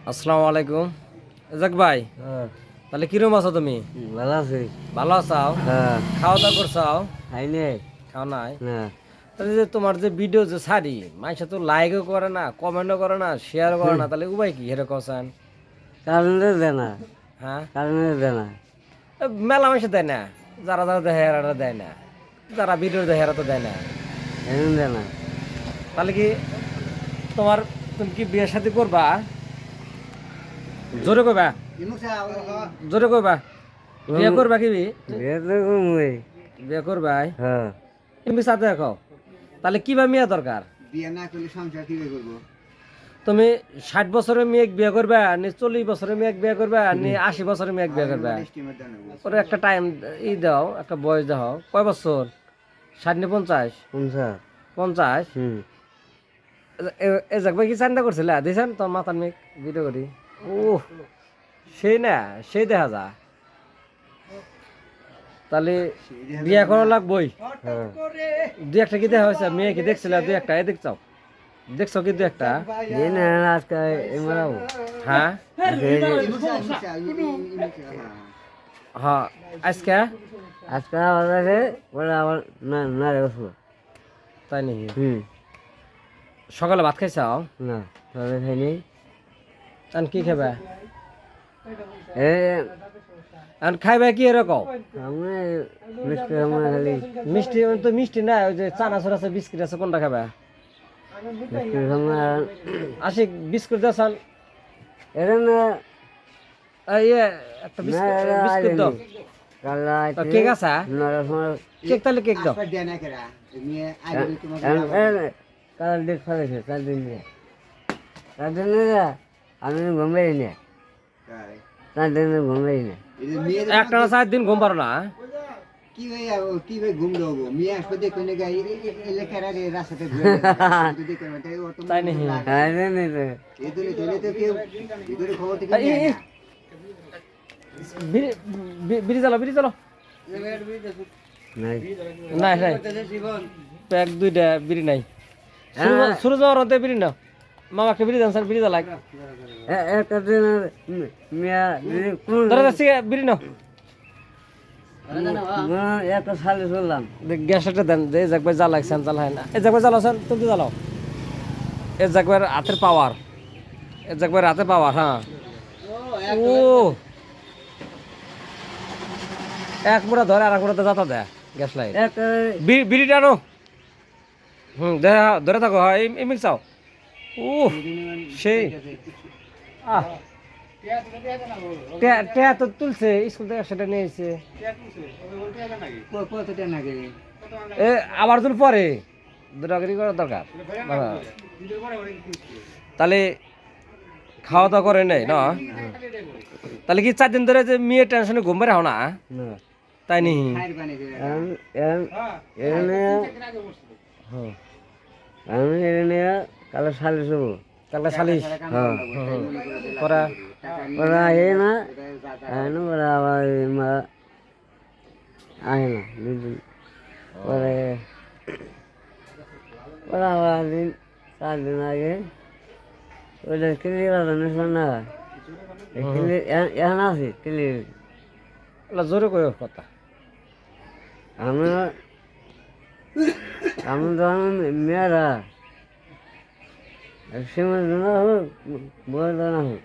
আসসালামু আলাইকুম। যাক ভাই, হ্যাঁ, তাহলে কিরম আছো তুমি? ভালো আছি। ভালো আছাও? হ্যাঁ, খাওয়া দাওয়া করছাও? খাই নাই। খাও নাই? না, তাহলে যে তোমার যে ভিডিও যে ছাড়ি, মানুষে তো লাইকও করে না, কমেন্টও করে না, শেয়ারও করে না, তাহলে উপায় কি এরকম চান? কারেন্টে দেয় না, হ্যাঁ, কারেন্টে দেয় না। মেলা মানুষে দেয় না, যারা যারা দেখে এরা দেয় না, যারা ভিডিও দেখে এরা তো দেয় না। কারেন্ট দেয় না। তাহলে কি তোমার, তুমি কি বিয়ে শাদী করবা? জোরে কইবা, জোরে কইবা, বিয়ে করবা কি? বিয়ে তো করবই। বিয়ে করবাই? হ্যাঁ, তুমি সাথে দেখো, তাহলে কিবা মেয়ে দরকার? বিয়ে না করলে সংসার কিভাবে করবো? তুমি 60 বছরের মেয়ে বিয়ে করবে, আর নি 40 বছরের মেয়ে বিয়ে করবে, আর নি 80 বছরের মেয়ে বিয়ে করবে? স্টিমের দাম নেবো। ওর একটা টাইম দাও, একটা বয়স দাও, কয় বছর? 60 নি 50? 50। 50? হুম। এ যাক ভাই কি চিন্তা করছিল দিয়েছেন তোর মাথার মেয়ে ভিডিও করি? ও সেই না, সেই দেখা যা। তাহলে বিয়ে করা লাগবই। হ্যাঁ, দুই একটা কি দেখা হয়েছে? মেয়ে কি দেখছিল? দুই একটা এ দেখছো? দেখছো কি দুই একটা? বিয়ে না আজকে মারাবো। হ্যাঁ হ্যাঁ, আজকে আজকে আবার আছে, পরে আবার না না রে বসবো। তাই নাকি? হুম। সকালে ভাত খাইছাও? না, তবে খাইনি। এখন কি খাবে? এ এখন খাইবে কি এরকম? আমরা মিষ্টি আমরা খালি মিষ্টি তো মিষ্টি না, ওই যে চানাচুর আছে, বিস্কিট আছে, কোনটা খাবে? মিষ্টি আমরা আশিক বিস্কুট দেন। এরা না। ইয়ে একটা বিস্কুট দাও। কালা কেক আছে? নরসমার কেক, তাহলে কেক দাও। আসবার দেয় না কেরা? মেয়ে আইলে তোমাকে কালার ডেট ফেলেছে 4 দিন নিয়ে। 4 দিন আমি ঘুমাই না। তাই। 4 দিন ঘুমাই না। এই যে মেয়ে একটা না 4 দিন ঘুম পারো না? কি হয়ে যাবো, কি ভাই ঘুম দেবো? মেয়ে আসবে দেখো না গাই এলাকার আগে রাস্তাতে ঘুরে দেখো না, তাই ওর তো তাই নাকি? হ্যাঁ জানি তো। এই দূরে চলে তো কেউ ভিতরে খবর থেকে এই, নেয় এই, না। বিড়ি চালো, বিড়ি চালো। নাই। নাই নাই, প্যাক 2টা বিড়ি নাই। শুরু যাওয়ার হতে বিড়ি নাও। মামাকে বিড়ি দেন স্যার, বিড়ি জ্বালাই। একটা দিন মিয়া কোন ধরে যাচ্ছি, বিড়ি নাও। একটা সালে চললাম। গ্যাসটা দেন, এই যাক ভাই জ্বালাইছেন, জ্বালাই না। এই যাক ভাই জ্বালাছেন, তুমি তো জ্বালাও। এই যাক ভাই হাতের পাওয়ার, এই যাক ভাই হাতে পাওয়ার। হ্যাঁ, ও এক মুড়া ধরে আর এক মুড়াতে যাতা দেয় গ্যাস লাইট। একটা বিড়ি টানো। ধরে থাকো। হ্যাঁ, এই মিক্সাও। ও সেই আহ, টেয়া তো তুলছে স্কুল থেকে, সেটা নিয়ে এসে কতটা না গেলে এ আবার তুল পরে দৌড়াদৌড়ি করার দরকার। হ্যাঁ। তাহলে খাওয়া দাওয়া করে নেই না? তাহলে কি 4 দিন ধরে যে মেয়ে টেনশনে ঘুম পারে না? না। তাই নি? খায়ের পানি করে এখানে হুম। আমি এখানে কালো সালে শুভ কালকে সালিশ হ্যাঁ করা। ওরা আহে না, আহে না, ওরা আবার মা আহে না 2 দিন পরে। ওরা আবার 4 দিন আগে ওইটা ক্লিয়ার আছে না। এখন আছে ক্লিয়ার। ওলা জোরে কই কথা। আমি আমি ধরুন মেয়েরা সীমা হোক বড় হোক